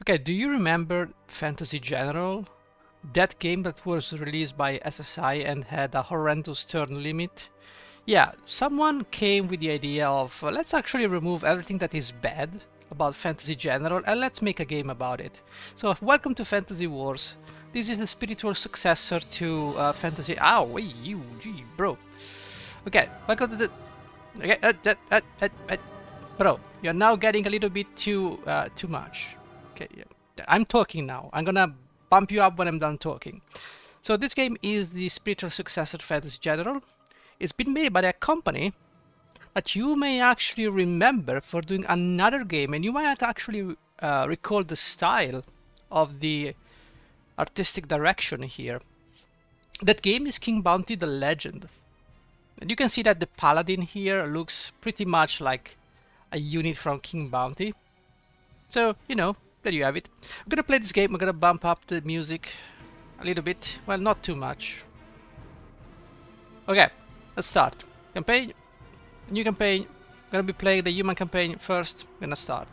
Okay, do you remember Fantasy General? That game that was released by SSI and had a horrendous turn limit? Yeah, someone came with the idea of let's actually remove everything that is bad about Fantasy General and let's make a game about it. So, welcome to Fantasy Wars. This is the spiritual successor to Fantasy. Ow, wait, you, gee, bro. Okay, welcome to the. Okay, bro, you're now getting a little bit too much. Okay, yeah. I'm talking now. I'm gonna bump you up when I'm done talking. So this game is the spiritual successor to Fantasy General. It's been made by a company that you may actually remember for doing another game, and you might actually recall the style of the artistic direction here. That game is King Bounty: The Legend. And you can see that the paladin here looks pretty much like a unit from King Bounty. So, you know, there you have it. I'm gonna play this game. I'm gonna bump up the music a little bit. Well, not too much. Okay, let's start. Campaign, new campaign. I'm gonna be playing the human campaign first. I'm gonna start.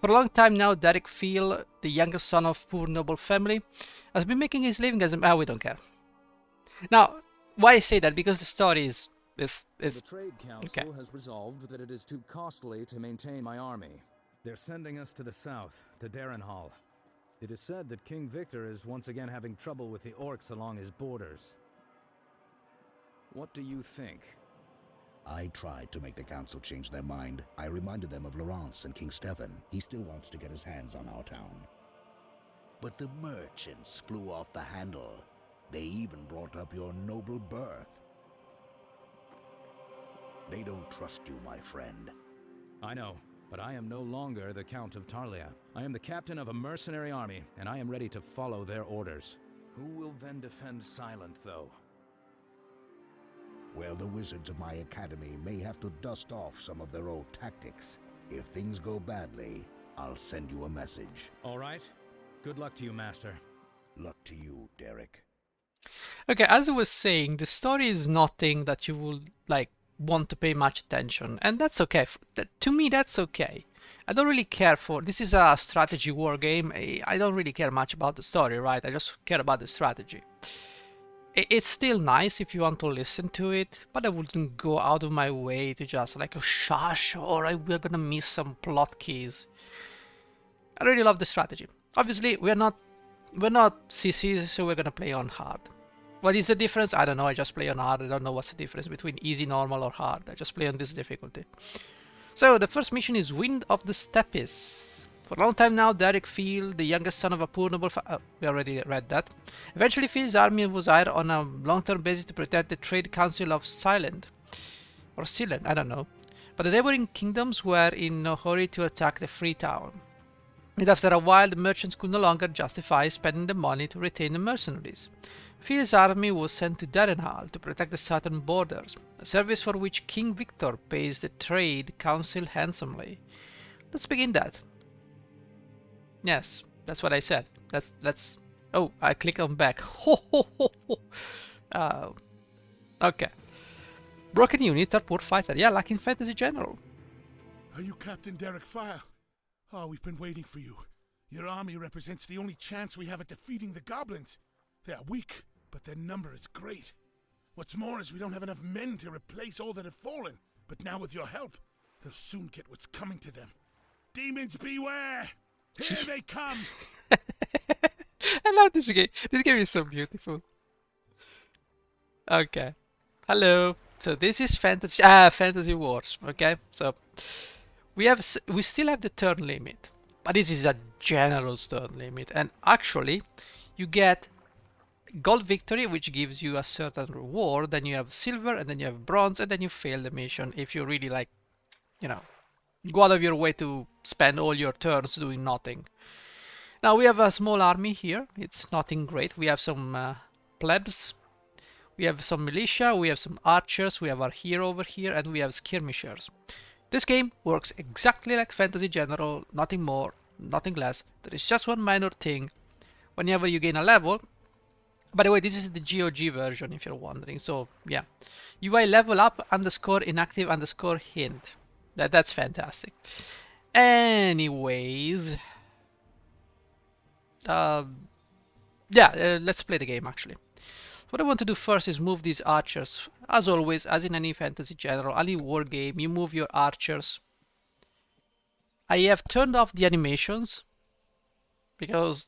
For a long time now, Derek Field, the youngest son of poor noble family, has been making his living as a... Ah, we don't care. Now, why I say that? Because the story is The Trade Council okay. has resolved that it is too costly to maintain my army. They're sending us to the south, to Darenhalle. It is said that King Victor is once again having trouble with the orcs along his borders. What do you think? I tried to make the council change their mind. I reminded them of Laurence and King Stephen. He still wants to get his hands on our town. But the merchants flew off the handle. They even brought up your noble birth. They don't trust you, my friend. I know, but I am no longer the Count of Tarlia. I am the captain of a mercenary army, and I am ready to follow their orders. Who will then defend Silent, though? Well, the wizards of my academy may have to dust off some of their old tactics. If things go badly, I'll send you a message. All right. Good luck to you, Master. Luck to you, Derek. Okay, as I was saying, the story is nothing that you will like want to pay much attention, and that's okay. To me, that's okay. I don't really care for this is a strategy war game. I don't really care much about the story, right? I just care about the strategy. It's still nice if you want to listen to it, but I wouldn't go out of my way to just like a shush or we're gonna miss some plot keys. I really love the strategy. Obviously, we're not CCs, so we're gonna play on hard. What is the difference? I don't know. I just play on hard. I don't know what's the difference between easy, normal, or hard. I just play on this difficulty. So the first mission is Wind of the Steppes. For a long time now, Derek Field, the youngest son of a poor noble we already read that. Eventually, Field's army was hired on a long-term basis to protect the Trade Council of Silent. Or Silent, I don't know. But the neighboring kingdoms were in no hurry to attack the free town. And after a while, the merchants could no longer justify spending the money to retain the mercenaries. Field's army was sent to Darenhalle to protect the southern borders, a service for which King Victor pays the Trade Council handsomely. Let's begin that. Yes, that's what I said. Let's. Oh, I click on back. Ho ho ho ho. Okay. Broken units are poor fighter. Yeah, like in Fantasy General. Are you Captain Derek Fire? Oh, we've been waiting for you. Your army represents the only chance we have at defeating the goblins. They are weak, but their number is great. What's more is we don't have enough men to replace all that have fallen. But now with your help, they'll soon get what's coming to them. Demons beware! Here they come! I love this game. This game is so beautiful. Okay. Hello. So this is Fantasy Wars. Okay. So we still have the turn limit, but this is a general turn limit, and actually you get gold victory, which gives you a certain reward. Then you have silver, and then you have bronze, and then you fail the mission if you really like, you know, go out of your way to spend all your turns doing nothing. Now we have a small army here. It's nothing great. We have some plebs. We have some militia. We have some archers. We have our hero over here, and we have skirmishers. This game works exactly like Fantasy General. Nothing more, nothing less. There is just one minor thing. Whenever you gain a level. By the way, this is the GOG version, if you're wondering. So yeah, UI level up underscore inactive underscore hint. That's fantastic. Anyways, Yeah, let's play the game actually. What I want to do first is move these archers. As always, as in any fantasy genre, any war game, you move your archers. I have turned off the animations because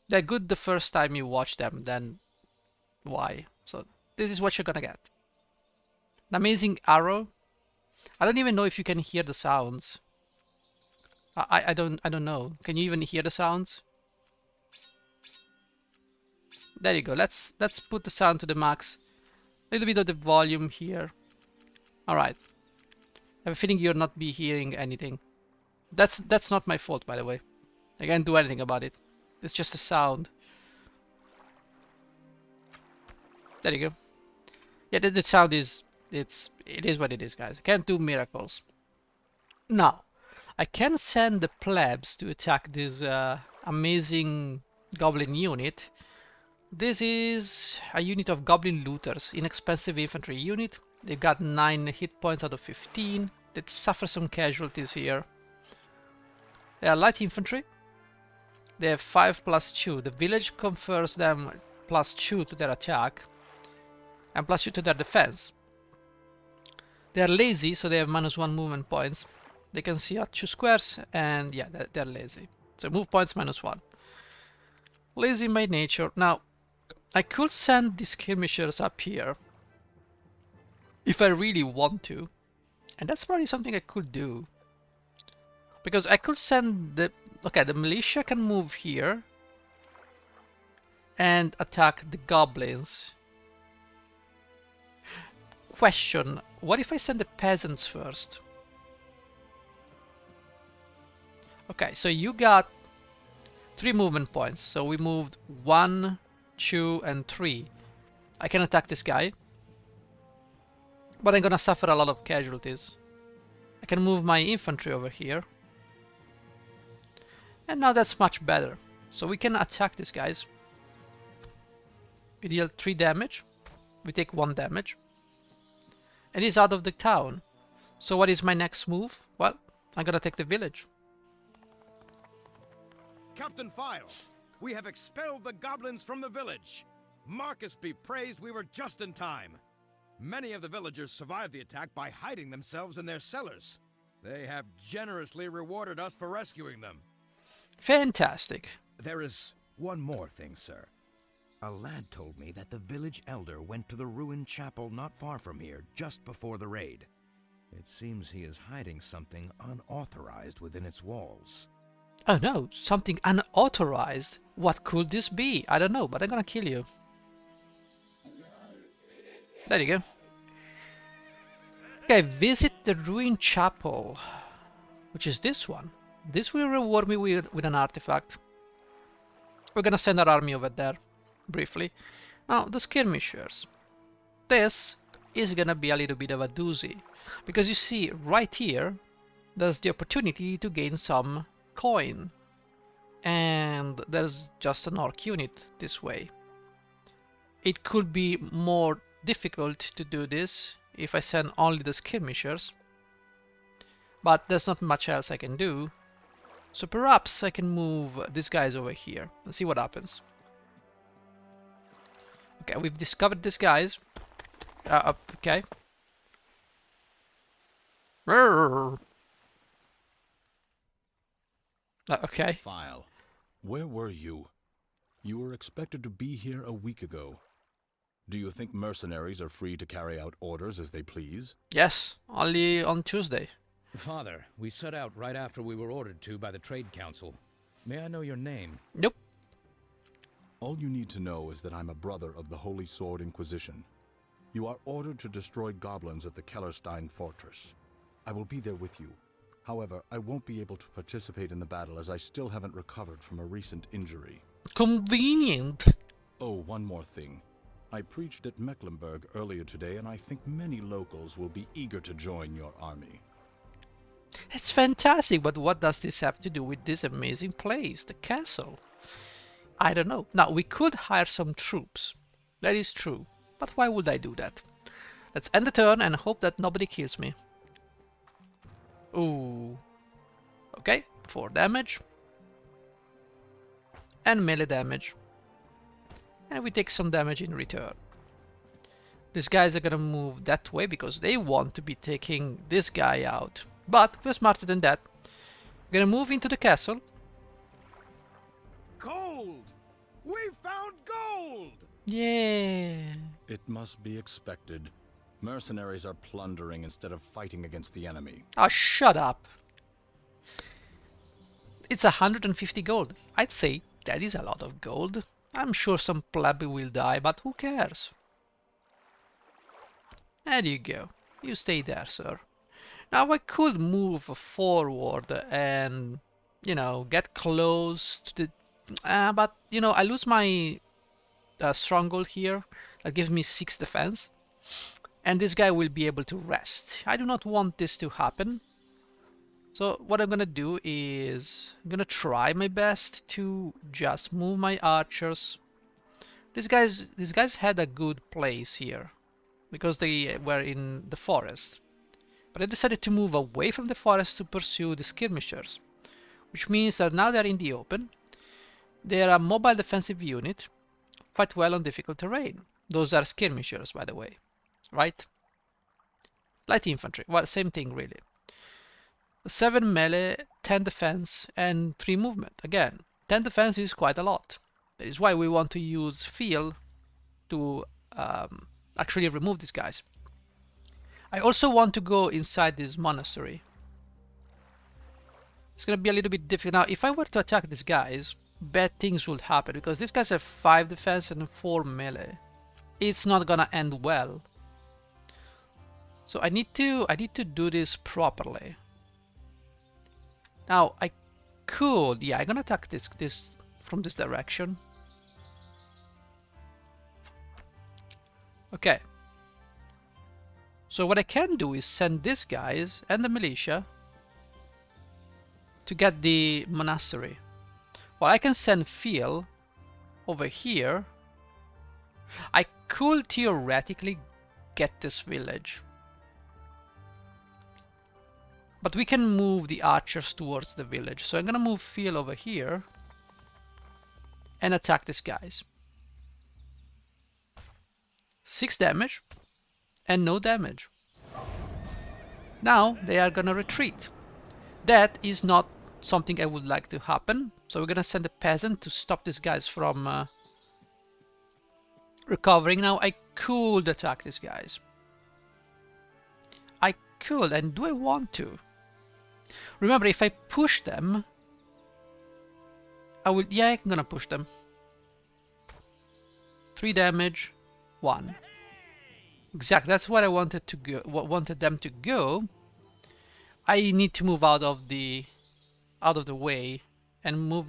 they're good the first time you watch them, then why? So this is what you're gonna get. An amazing arrow. I don't even know if you can hear the sounds. I don't know. Can you even hear the sounds? There you go. Let's put the sound to the max. A little bit of the volume here. All right. I have a feeling you'll not be hearing anything. That's not my fault, by the way. I can't do anything about it. It's just a sound. There you go. Yeah, the sound is it is what it is, guys. I can't do miracles. Now, I can send the plebs to attack this amazing goblin unit. This is a unit of goblin looters, inexpensive infantry unit. They got 9 hit points out of 15. They suffer some casualties here. They are light infantry. They have 5+2. The village confers them +2 to their attack and +2 to their defense. They are lazy, so they have -1 movement points. They can see out 2 squares, and yeah, they're lazy. So move points -1. Lazy by nature. Now, I could send the skirmishers up here if I really want to, and that's probably something I could do. Because I could send the... Okay, the militia can move here and attack the goblins. Question, what if I send the peasants first? Okay, so you got 3 movement points. So we moved 1, 2, and 3. I can attack this guy, but I'm gonna suffer a lot of casualties. I can move my infantry over here. And now that's much better. So we can attack these guys. We deal 3 damage. We take 1 damage. And he's out of the town. So what is my next move? Well, I'm gonna take the village. Captain File, we have expelled the goblins from the village. Marcus be praised, we were just in time. Many of the villagers survived the attack by hiding themselves in their cellars. They have generously rewarded us for rescuing them. Fantastic. There is one more thing, sir. A lad told me that the village elder went to the ruined chapel not far from here just before the raid. It seems he is hiding something unauthorized within its walls. Oh no, something unauthorized. What could this be? I don't know, but I'm gonna kill you. There you go. Okay, visit the ruined chapel, which is this one. This will reward me with an artifact. We're gonna send our army over there, briefly. Now, the skirmishers. This is gonna be a little bit of a doozy, because you see, right here, there's the opportunity to gain some coin. And there's just an orc unit this way. It could be more difficult to do this if I send only the skirmishers, but there's not much else I can do. So perhaps I can move these guys over here and see what happens. Okay, we've discovered these guys. Okay. Okay. File. Where were you? You were expected to be here a week ago. Do you think mercenaries are free to carry out orders as they please? Yes, only on Tuesday. Father, we set out right after we were ordered to by the Trade Council. May I know your name? Nope. All you need to know is that I'm a brother of the Holy Sword Inquisition. You are ordered to destroy goblins at the Kellerstein Fortress. I will be there with you. However, I won't be able to participate in the battle as I still haven't recovered from a recent injury. Convenient. Oh, one more thing. I preached at Mecklenburg earlier today, and I think many locals will be eager to join your army. That's fantastic, but what does this have to do with this amazing place, the castle? I don't know. Now, we could hire some troops. That is true. But why would I do that? Let's end the turn and hope that nobody kills me. Ooh. Okay, 4 damage. and melee damage. And we take some damage in return. These guys are gonna move that way because they want to be taking this guy out. But we're smarter than that. We're gonna move into the castle. Gold! We found gold! Yeah. It must be expected. Mercenaries are plundering instead of fighting against the enemy. Oh, shut up. It's 150 gold. I'd say that is a lot of gold. I'm sure some pleb will die, but who cares? There you go. You stay there, sir. Now I could move forward and, you know, get close to the... but, you know, I lose my stronghold here. That gives me 6 defense. And this guy will be able to rest. I do not want this to happen. So what I'm gonna do is I'm gonna try my best to just move my archers. These guys had a good place here because they were in the forest. But I decided to move away from the forest to pursue the skirmishers, which means that now they're in the open. They are a mobile defensive unit, fight well on difficult terrain. Those are skirmishers, by the way, right? Light infantry, well, same thing really. 7 melee, 10 defense, and 3 movement. Again, 10 defense is quite a lot. That is why we want to use feel to actually remove these guys. I also want to go inside this monastery. It's gonna be a little bit difficult. Now, if I were to attack these guys, bad things would happen because these guys have 5 defense and 4 melee. It's not gonna end well. So I need to do this properly. Now I could, yeah, I'm gonna attack this from this direction. Okay. So what I can do is send these guys and the militia to get the monastery. Well, I can send Phil over here. I could theoretically get this village. But we can move the archers towards the village. So I'm gonna move Phil over here and attack these guys. 6 damage and no damage. Now they are gonna retreat. That is not something I would like to happen. So we're gonna send a peasant to stop these guys from recovering. Now I could attack these guys. I could, and do I want to? Remember, if I push them, I will, yeah, I'm gonna push them. 3 damage, 1. Exactly, that's what I wanted to go. Wanted them to go. I need to move out of the way and move.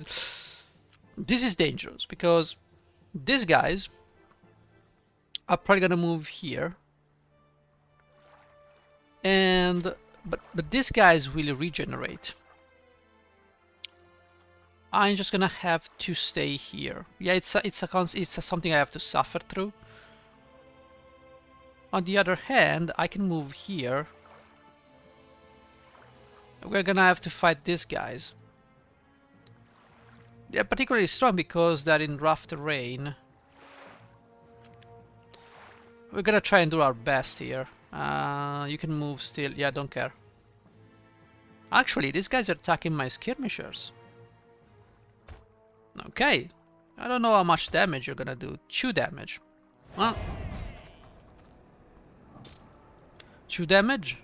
This is dangerous because these guys are probably gonna move here, and but these guys will regenerate. I'm just gonna have to stay here. Yeah, it's something I have to suffer through. On the other hand, I can move here. We're gonna have to fight these guys. They're particularly strong because they're in rough terrain. We're gonna try and do our best here. You can move still. Yeah, don't care. Actually, these guys are attacking my skirmishers. Okay. I don't know how much damage you're gonna do. 2 damage. Well, 2 damage.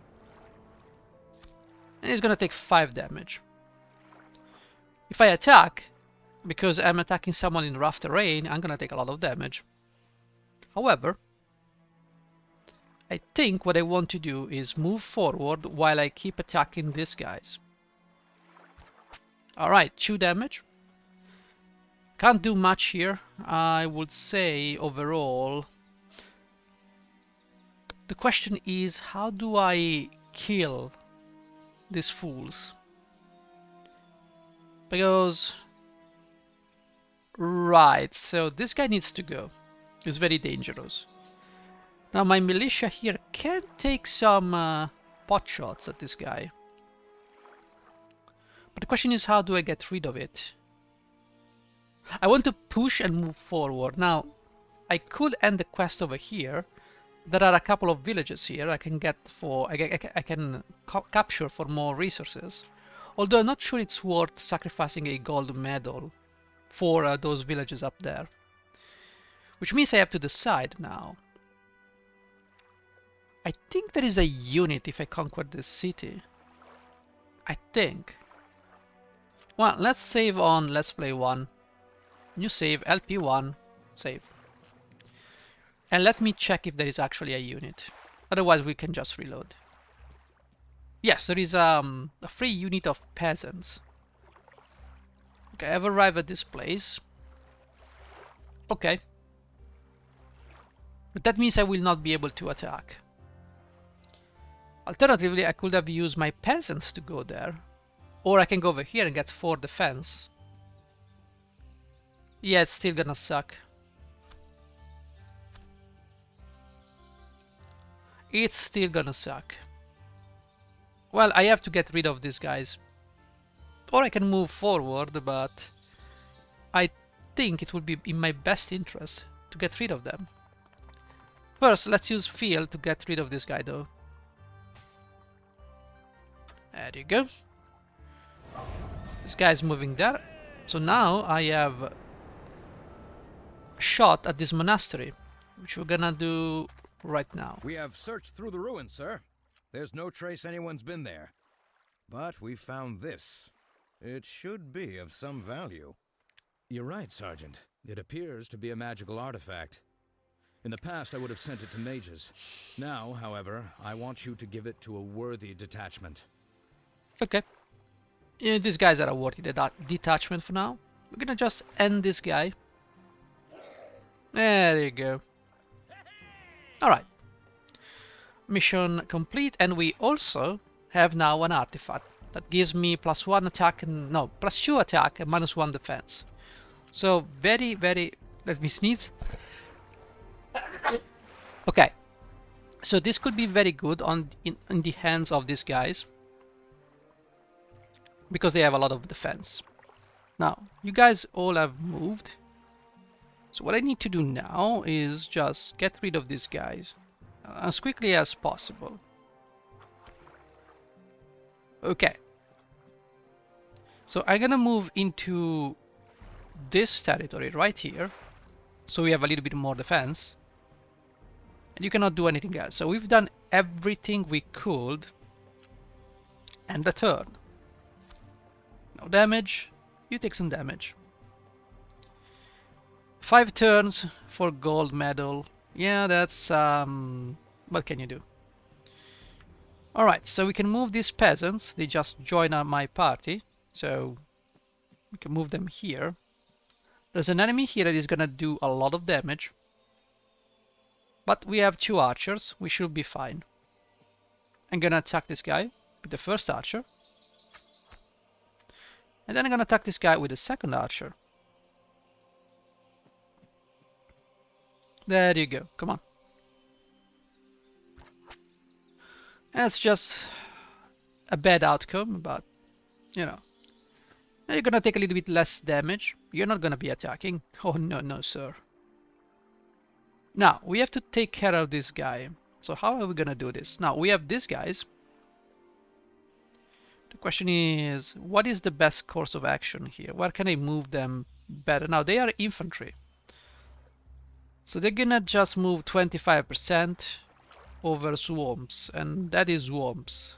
And he's gonna take 5 damage. If I attack, because I'm attacking someone in rough terrain, I'm gonna take a lot of damage. However, I think what I want to do is move forward while I keep attacking these guys. Alright, 2 damage. Can't do much here. I would say overall. The question is, how do I kill these fools? Because... Right, so this guy needs to go. He's very dangerous. Now my militia here can take some pot shots at this guy. But the question is, how do I get rid of it? I want to push and move forward. Now, I could end the quest over here. There are a couple of villages here I can get for I can capture for more resources. Although I'm not sure it's worth sacrificing a gold medal for those villages up there. Which means I have to decide now. I think there is a unit if I conquer this city. I think. Well, let's save on Let's Play 1. New save, LP1, save. And let me check if there is actually a unit. Otherwise we can just reload. Yes, there is a free unit of peasants. Okay, I've arrived at this place. Okay. But that means I will not be able to attack. Alternatively, I could have used my peasants to go there. Or I can go over here and get 4 defense. Yeah, it's still gonna suck. It's still gonna suck. Well, I have to get rid of these guys. Or I can move forward, but I think it would be in my best interest to get rid of them. First, let's use field to get rid of this guy though. There you go. This guy's moving there. So now I have a shot at this monastery, which we're gonna do right now. We have searched through the ruins, sir. There's no trace anyone's been there. But we found this. It should be of some value. You're right, Sergeant. It appears to be a magical artifact. In the past, I would have sent it to mages. Now, however, I want you to give it to a worthy detachment. Okay. Yeah, these guys are a worthy detachment for now. We're gonna just end this guy. There you go. Alright. Mission complete, and we also have now an artifact that gives me +1 attack and no, +2 attack and -1 defense. So very, very, let me sneeze. Okay. So this could be very good in the hands of these guys, because they have a lot of defense. Now, you guys all have moved. So what I need to do now is just get rid of these guys as quickly as possible. Okay. So I'm gonna move into this territory right here, so we have a little bit more defense. And you cannot do anything else. So we've done everything we could. And the turn. No damage. You take some damage. 5 turns for gold medal. Yeah, that's what can you do? Alright, so we can move these peasants. They just join my party. So we can move them here. There's an enemy here that is gonna do a lot of damage. But we have 2 archers. We should be fine. I'm gonna attack this guy with the first archer. And then I'm gonna attack this guy with the second archer. There you go. Come on. That's just a bad outcome, but you know. Now you're gonna take a little bit less damage. You're not gonna be attacking. Oh no, no, sir. Now we have to take care of this guy. So how are we gonna do this? Now we have these guys. The question is, what is the best course of action here? Where can I move them better? Now they are infantry. So they're gonna just move 25% over swamps, and that is swamps.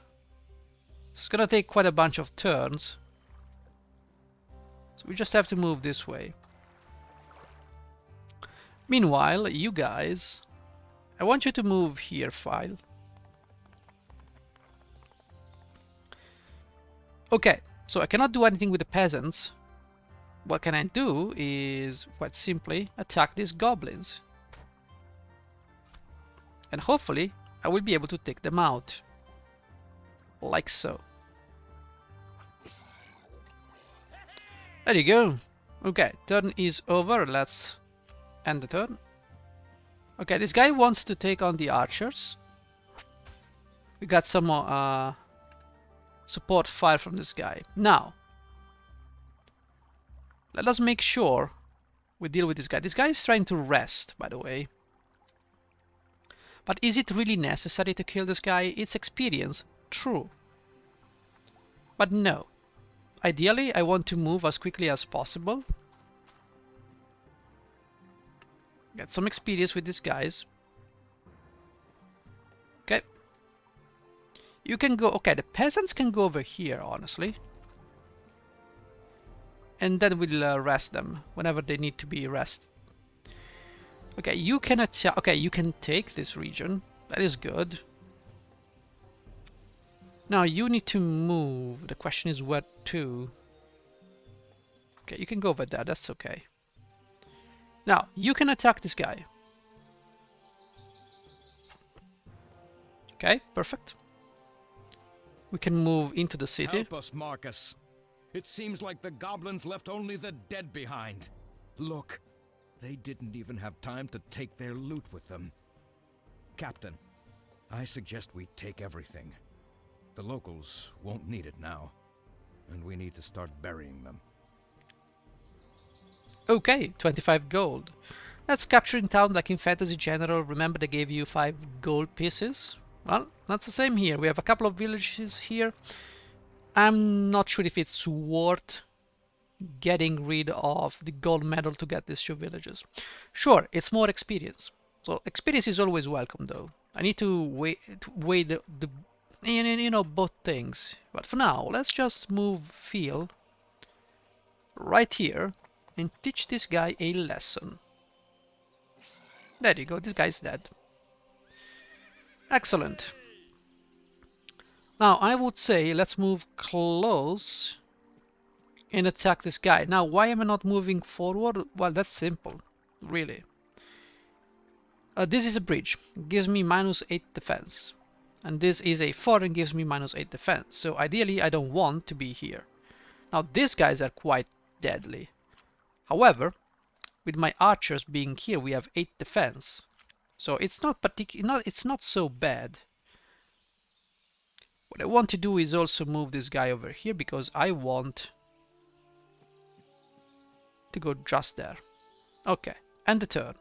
It's gonna take quite a bunch of turns. So we just have to move this way. Meanwhile, you guys, I want you to move here, file. Okay, so I cannot do anything with the peasants. What can I do is quite simply attack these goblins. And hopefully I will be able to take them out. Like so. There you go. Okay, turn is over. Let's end the turn. Okay, this guy wants to take on the archers. We got some more support fire from this guy. Now, let us make sure we deal with this guy. This guy is trying to rest, by the way. But is it really necessary to kill this guy? It's experience, true. But no. Ideally, I want to move as quickly as possible. Get some experience with these guys. Okay. You can go... Okay, the peasants can go over here, honestly. And then we'll rest them whenever they need to be rested. Okay, you can attack... Okay, you can take this region. That is good. Now, you need to move. The question is where to. Okay, you can go over there. That's okay. Now, you can attack this guy. Okay, perfect. We can move into the city. Help us, Marcus. It seems like the goblins left only the dead behind. Look, they didn't even have time to take their loot with them. Captain, I suggest we take everything. The locals won't need it now, and we need to start burying them. Okay, 25 gold. That's capturing town like in Fantasy General. Remember they gave you 5 gold pieces? Well, that's the same here. We have a couple of villages here. I'm not sure if it's worth getting rid of the gold medal to get these 2 villages. Sure, it's more experience. So experience is always welcome though. I need to weigh the you know, both things. But for now, let's just move Phil right here and teach this guy a lesson. There you go, this guy's dead. Excellent. Now, I would say let's move close and attack this guy. Now, why am I not moving forward? Well, that's simple, really. This is a bridge. It gives me -8 defense. And this is a 4 and gives me -8 defense. So ideally, I don't want to be here. Now, these guys are quite deadly. However, with my archers being here, we have 8 defense. So it's not it's not so bad. What I want to do is also move this guy over here because I want to go just there. Okay, end the turn.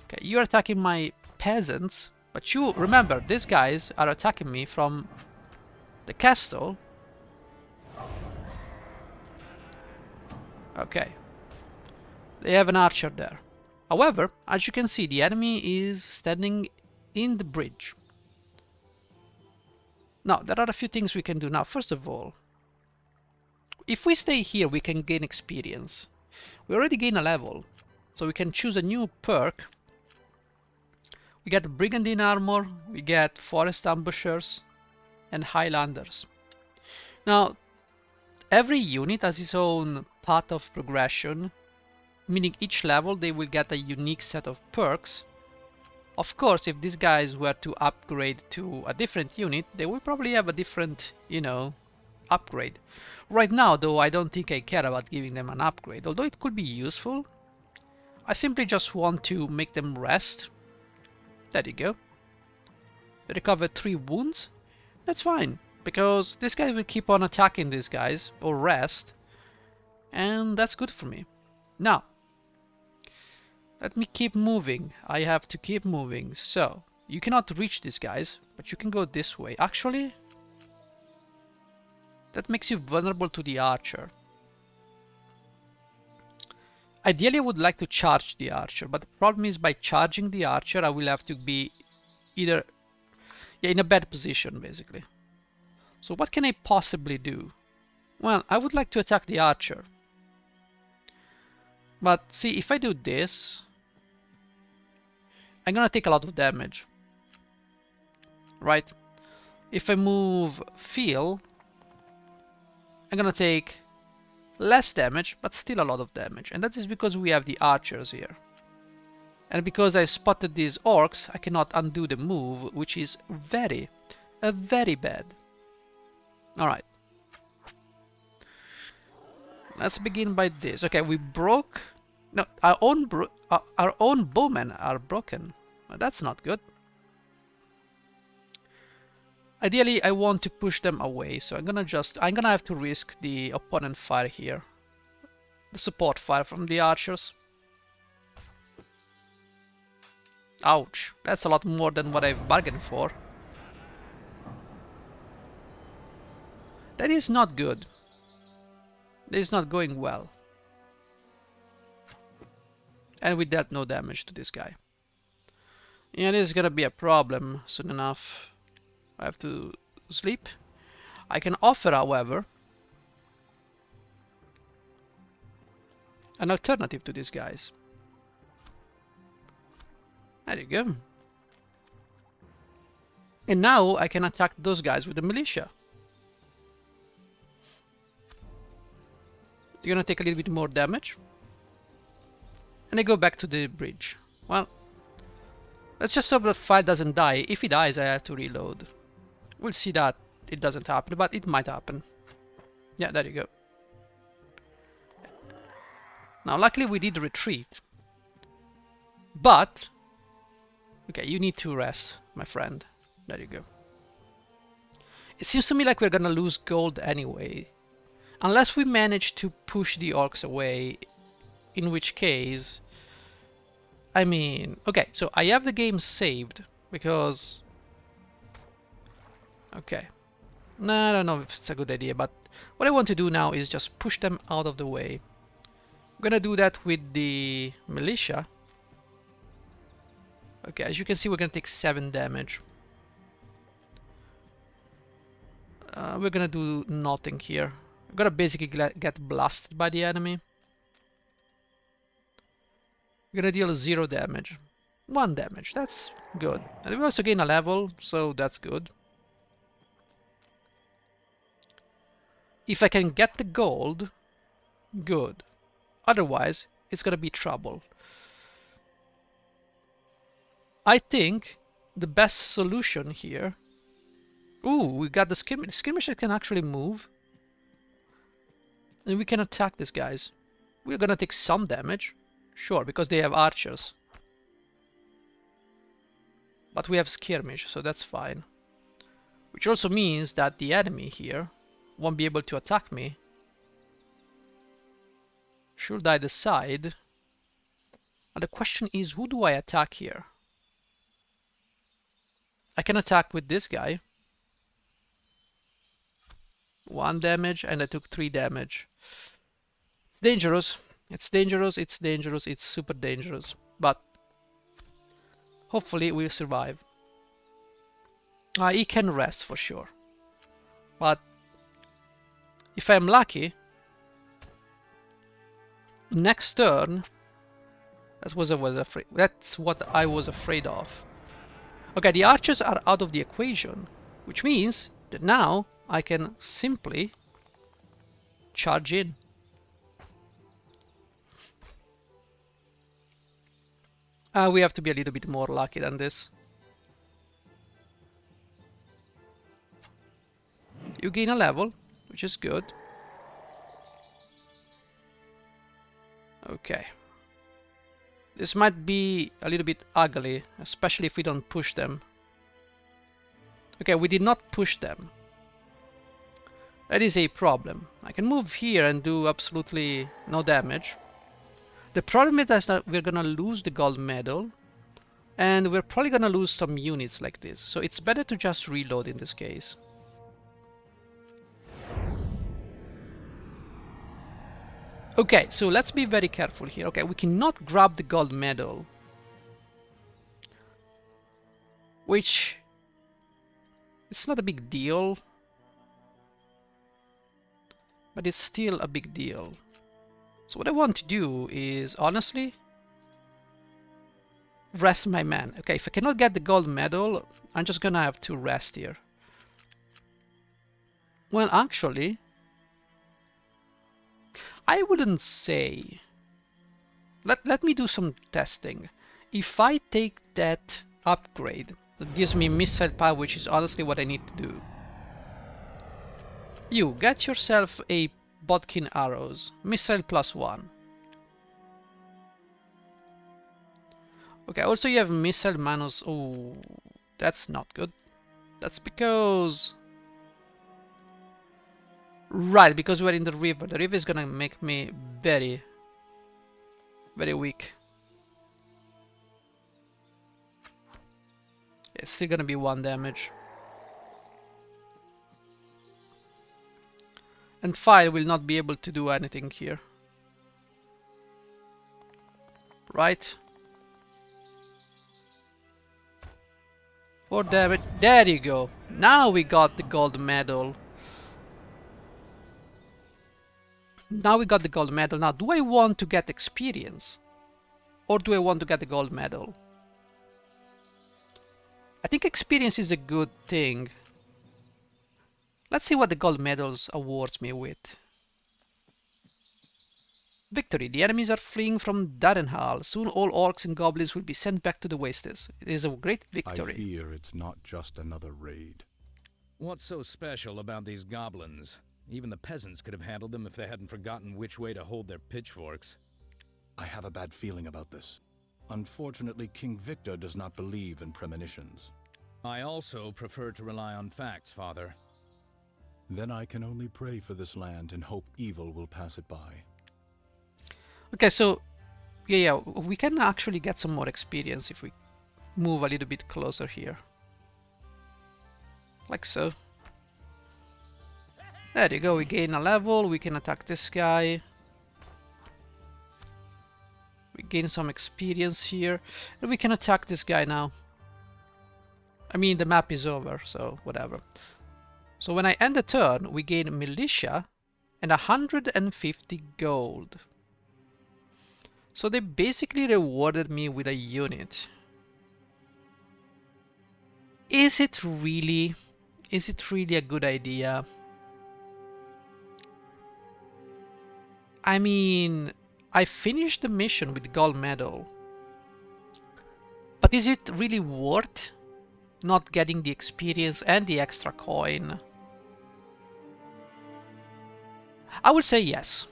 Okay, you're attacking my peasants, but you remember these guys are attacking me from the castle. Okay, they have an archer there. However, as you can see, the enemy is standing in the bridge. Now, there are a few things we can do now. First of all, if we stay here, we can gain experience. We already gain a level, so we can choose a new perk. We get Brigandine Armor, we get Forest Ambushers, and Highlanders. Now, every unit has its own path of progression, meaning each level they will get a unique set of perks. Of course, if these guys were to upgrade to a different unit, they will probably have a different, you know, upgrade. Right now, though, I don't think I care about giving them an upgrade, although it could be useful. I simply just want to make them rest. There you go. They recover 3 wounds. That's fine, because this guy will keep on attacking these guys, or rest, and that's good for me. Now, let me keep moving. I have to keep moving. So, you cannot reach these guys, but you can go this way. Actually, that makes you vulnerable to the archer. Ideally, I would like to charge the archer, but the problem is by charging the archer, I will have to be either in a bad position, basically. So what can I possibly do? Well, I would like to attack the archer. But see, if I do this, I'm gonna take a lot of damage. Right? If I move Phil, I'm gonna take less damage, but still a lot of damage. And that is because we have the archers here. And because I spotted these orcs, I cannot undo the move, which is very bad. Alright. Let's begin by this. Okay, we broke... No, our own bowmen are broken. That's not good. Ideally, I want to push them away, so I'm gonna have to risk the opponent fire here. the support fire from the archers. Ouch, that's a lot more than what I've bargained for. That is not good. That is not going well. And we dealt no damage to this guy. Yeah, this is gonna be a problem soon enough. I have to sleep. I can offer, however, an alternative to these guys. There you go. And now I can attack those guys with the militia. You're gonna take a little bit more damage. And I go back to the bridge. Well, let's just hope the file doesn't die. If he dies, I have to reload. We'll see that it doesn't happen, but it might happen. Yeah, there you go. Now, luckily we did retreat. But, okay, you need to rest, my friend. There you go. It seems to me like we're gonna lose gold anyway. Unless we manage to push the orcs away, in which case... I mean... Okay, so I have the game saved, because... Okay. No, I don't know if it's a good idea, but what I want to do now is just push them out of the way. I'm gonna do that with the militia. Okay, as you can see, we're gonna take 7 damage. We're gonna do nothing here. We're gonna basically get blasted by the enemy. We're gonna deal 0 damage. 1 damage, that's good. And we also gain a level, so that's good. If I can get the gold, good. Otherwise, it's gonna be trouble. I think the best solution here... Ooh, we got the skirmisher. The skirmisher can actually move. And we can attack these guys. We're gonna take some damage. Sure, because they have archers. But we have skirmish, so that's fine. Which also means that the enemy here won't be able to attack me. Should I decide? And the question is, who do I attack here? I can attack with this guy. 1 damage, and I took 3 damage. It's dangerous. It's dangerous, it's dangerous, it's super dangerous. But hopefully we'll survive. He can rest for sure. But if I'm lucky, next turn, that's what I was afraid of. Okay, the archers are out of the equation, which means that now I can simply charge in. We have to be a little bit more lucky than this. You gain a level, which is good. Okay. This might be a little bit ugly, especially if we don't push them. Okay, we did not push them. That is a problem. I can move here and do absolutely no damage. The problem is that we're gonna lose the gold medal, and we're probably gonna lose some units like this. So it's better to just reload in this case. Okay, so let's be very careful here. Okay, we cannot grab the gold medal, which it's not a big deal, but it's still a big deal. So what I want to do is, honestly, rest my man. Okay, if I cannot get the gold medal, I'm just gonna have to rest here. Well, actually, I wouldn't say... Let me do some testing. If I take that upgrade, that gives me missile power, which is honestly what I need to do. You, get yourself a Bodkin arrows. Missile +1. Okay, also you have missile manus. Oh, that's not good. That's because... Right, because we're in the river. The river is gonna make me very, very weak. It's still gonna be 1 damage. And fire will not be able to do anything here. Right? 4 damage. There you go. Now we got the gold medal. Now we got the gold medal. Now, do I want to get experience? Or do I want to get the gold medal? I think experience is a good thing. Let's see what the gold medals awards me with. Victory. The enemies are fleeing from Darenhalle. Soon all orcs and goblins will be sent back to the wastes. It is a great victory. I fear it's not just another raid. What's so special about these goblins? Even the peasants could have handled them if they hadn't forgotten which way to hold their pitchforks. I have a bad feeling about this. Unfortunately, King Victor does not believe in premonitions. I also prefer to rely on facts, Father. Then I can only pray for this land and hope evil will pass it by. Okay, so yeah, we can actually get some more experience if we move a little bit closer here. Like so. There you go, we gain a level, we can attack this guy. We gain some experience here, and we can attack this guy now. I mean, the map is over, so whatever. So when I end the turn, we gain militia and 150 gold. So they basically rewarded me with a unit. Is it really a good idea? I mean, I finished the mission with the gold medal. But is it really worth not getting the experience and the extra coin? I would say yes.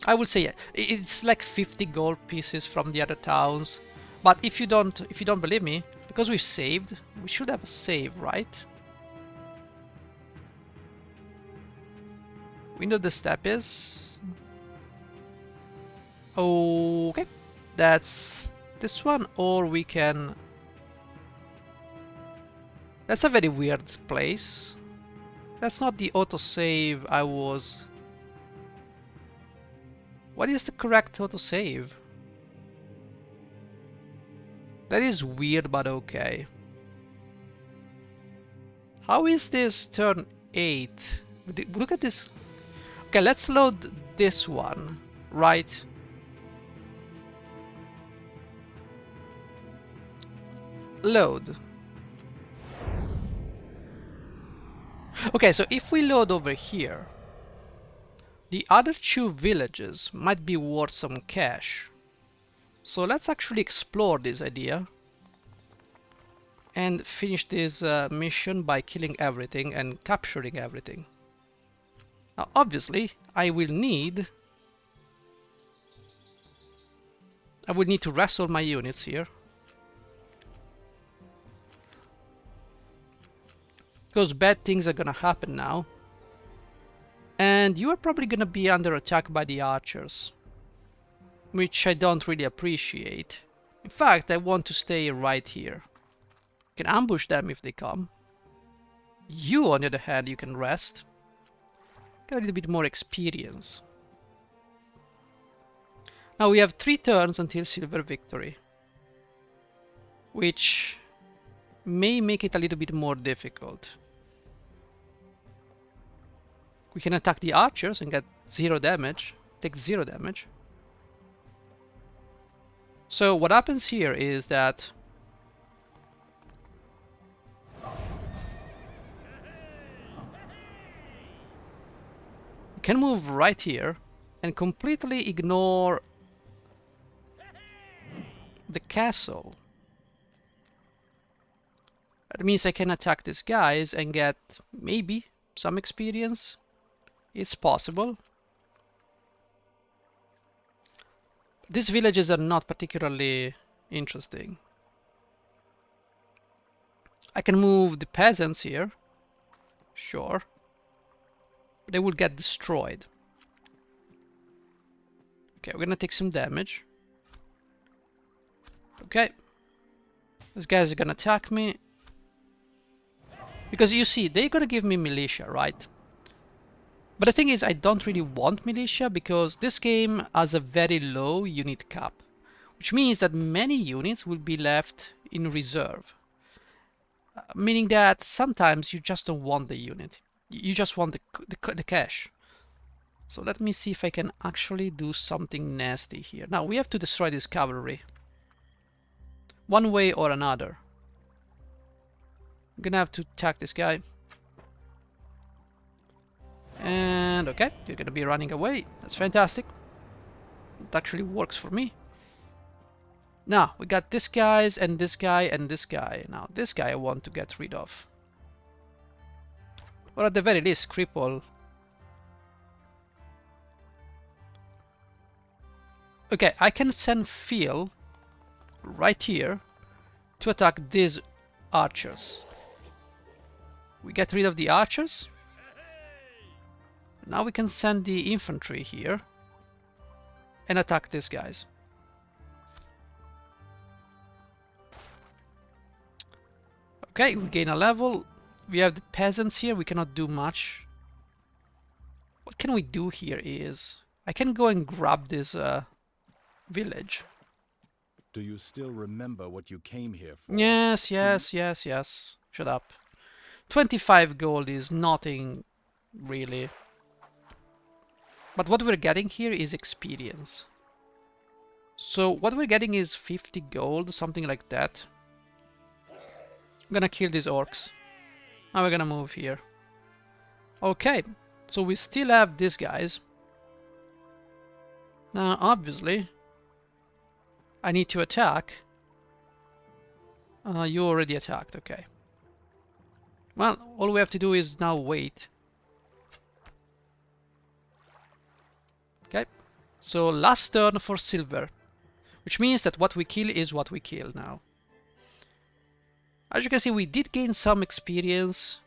I would say yes. It's like 50 gold pieces from the other towns. But if you don't believe me, because we saved, we should have a save, right? We know the step is. Okay, that's this one, or we can. That's a very weird place. That's not the autosave I was. What is the correct autosave? That is weird, but okay. How is this turn 8? Look at this. Okay, let's load this one, right? Load. Okay, so if we load over here, the other 2 villages might be worth some cash. So let's actually explore this idea and finish this mission by killing everything and capturing everything. Now obviously I will need to wrestle my units here, because bad things are gonna happen now. And you are probably gonna be under attack by the archers, which I don't really appreciate. In fact, I want to stay right here. You can ambush them if they come. You, on the other hand, you can rest. Get a little bit more experience. Now we have 3 turns until silver victory, which may make it a little bit more difficult. We can attack the archers and get 0 damage, take 0 damage. So what happens here is that we can move right here and completely ignore the castle. That means I can attack these guys and get maybe some experience. It's possible. These villages are not particularly interesting. I can move the peasants here. Sure. They will get destroyed. Okay, we're gonna take some damage. Okay. These guys are gonna attack me. Because you see, they're gonna give me militia, right? But the thing is, I don't really want militia because this game has a very low unit cap. Which means that many units will be left in reserve. Meaning that sometimes you just don't want the unit. You just want the cash. So let me see if I can actually do something nasty here. Now we have to destroy this cavalry. One way or another. I'm gonna have to attack this guy. And okay, you're gonna be running away. That's fantastic. It actually works for me. Now, we got this guys and this guy and this guy. Now, this guy I want to get rid of. Or at the very least, cripple. Okay, I can send Phil right here to attack these archers. We get rid of the archers. Now we can send the infantry here and attack these guys. Okay, we gain a level. We have the peasants here. We cannot do much. What can we do here is... I can go and grab this village. Do you still remember what you came here for? Yes, yes, yes, yes. Shut up. 25 gold is nothing, really. But what we're getting here is experience. So what we're getting is 50 gold, something like that. I'm gonna kill these orcs. Now we're gonna move here. Okay, so we still have these guys. Now, obviously, I need to attack. You already attacked, okay. Well, all we have to do is now wait. Okay, so last turn for silver. Which means that what we kill is what we kill now. As you can see, we did gain some experience.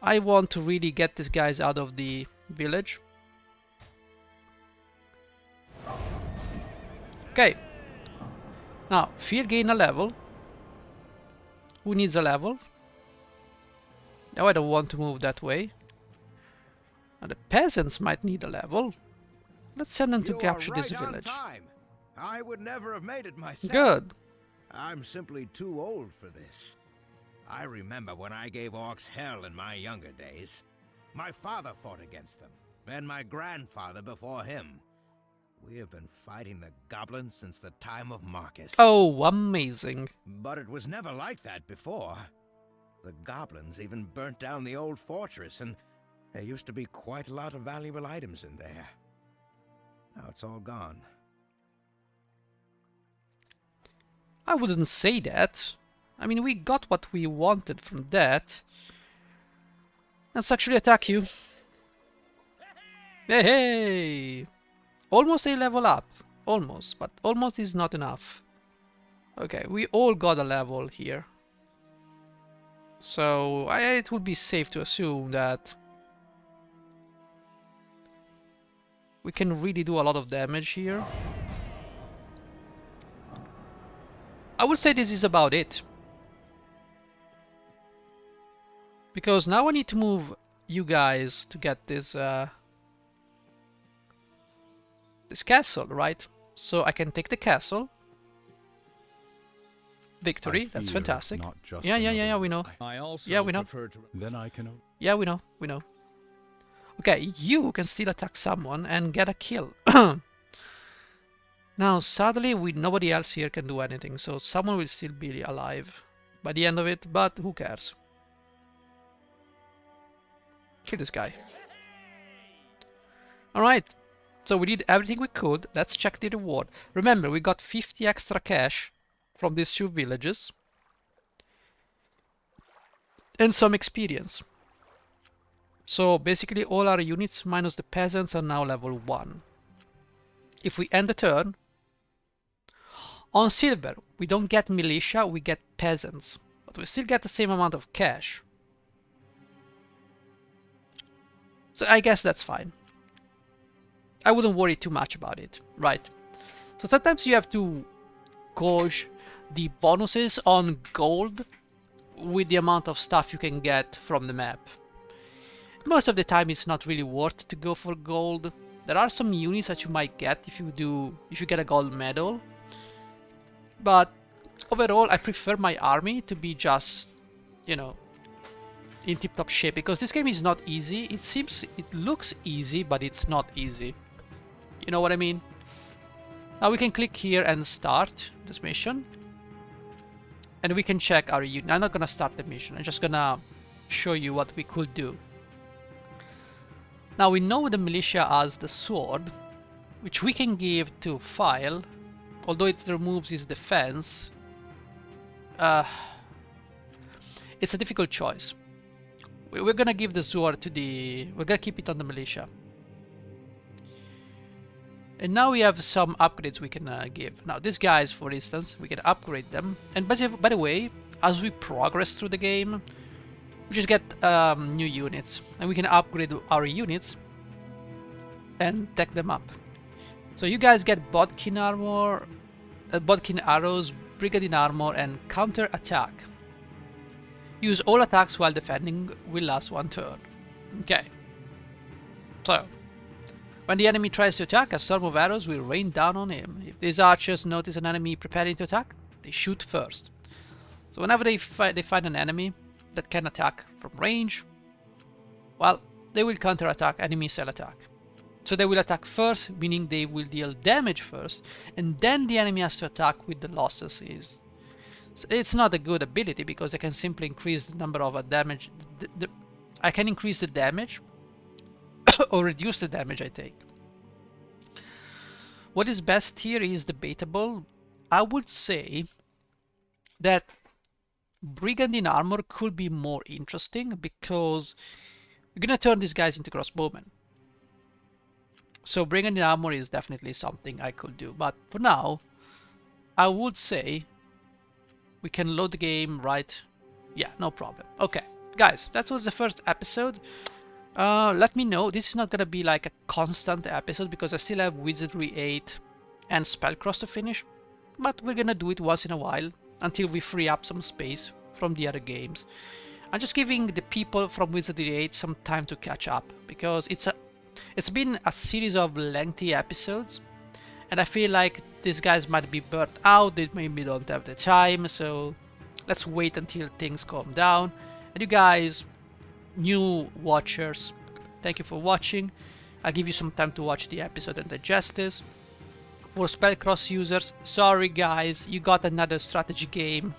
I want to really get these guys out of the village. Okay. Now, Fear gain a level. Who needs a level? Now I don't want to move that way. Now the peasants might need a level. Let's send them to capture this village. Time. I would never have made it myself. Good. I'm simply too old for this. I remember when I gave orcs hell in my younger days. My father fought against them, and my grandfather before him. We have been fighting the goblins since the time of Marcus. Oh, amazing. But it was never like that before. The goblins even burnt down the old fortress, and there used to be quite a lot of valuable items in there. Now it's all gone. I wouldn't say that. I mean, we got what we wanted from that. Let's actually attack you. Hey, hey! Almost a level up. Almost, but almost is not enough. Okay, we all got a level here. So, it would be safe to assume that we can really do a lot of damage here. I would say this is about it. Because now I need to move you guys to get this this castle, right? So I can take the castle. Victory, that's fear fantastic. not just Yeah, another we know. lie. I also Yeah, we know. prefer to... Then I can. Yeah, we know. Okay, you can still attack someone and get a kill. Now, sadly, nobody else here can do anything, so someone will still be alive by the end of it, but who cares? Kill this guy. Alright, so we did everything we could. Let's check the reward. Remember, we got 50 extra cash from these two villages. And some experience. So basically all our units minus the peasants are now level 1. If we end the turn, on silver we don't get militia, we get peasants. but we still get the same amount of cash. So I guess that's fine. I wouldn't worry too much about it, right? So sometimes you have to gauge the bonuses on gold with the amount of stuff you can get from the map. Most of the time it's not really worth to go for gold. There are some units that you might get if you get a gold medal. But overall I prefer my army to be just, you know, in tip-top shape, because this game is not easy. It looks easy, but it's not easy. You know what I mean? Now we can click here and start this mission. And we can check our unit. I'm not gonna start the mission. I'm just gonna show you what we could do. Now we know the militia has the sword, which we can give to File, although it removes his defense. It's a difficult choice. We're gonna give the sword to we're gonna keep it on the militia. And now we have some upgrades we can give. Now these guys, for instance, we can upgrade them. And by the way, as we progress through the game, we just get new units. And we can upgrade our units and tech them up. So you guys get bodkin armor, bodkin arrows, brigandine armor, and counter attack. Use all attacks while defending will last 1 turn. Okay. So, when the enemy tries to attack, a storm of arrows will rain down on him. If these archers notice an enemy preparing to attack, they shoot first. So whenever they find an enemy that can attack from range, well, they will counter-attack enemy cell attack. So they will attack first, meaning they will deal damage first, and then the enemy has to attack with the losses. So it's not a good ability, because I can simply increase the number of damage. I can increase the damage or reduce the damage I take. What is best here is debatable. I would say that brigandine armor could be more interesting, because we're gonna turn these guys into crossbowmen. So brigandine armor is definitely something I could do, but for now I would say we can load the game, right? Yeah, no problem. Okay, guys, that was the first episode. Let me know. This is not gonna be like a constant episode, because I still have Wizardry 8 and Spellcross to finish, but we're gonna do it once in a while until we free up some space from the other games. I'm just giving the people from Wizardry 8 some time to catch up, because it's been a series of lengthy episodes, and I feel like these guys might be burnt out, they maybe don't have the time, so let's wait until things calm down. And you guys, new watchers, thank you for watching. I'll give you some time to watch the episode and digest this. For Spellcross users, sorry guys, you got another strategy game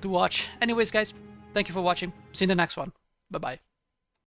to watch. Anyways guys, thank you for watching. See you in the next one. Bye bye.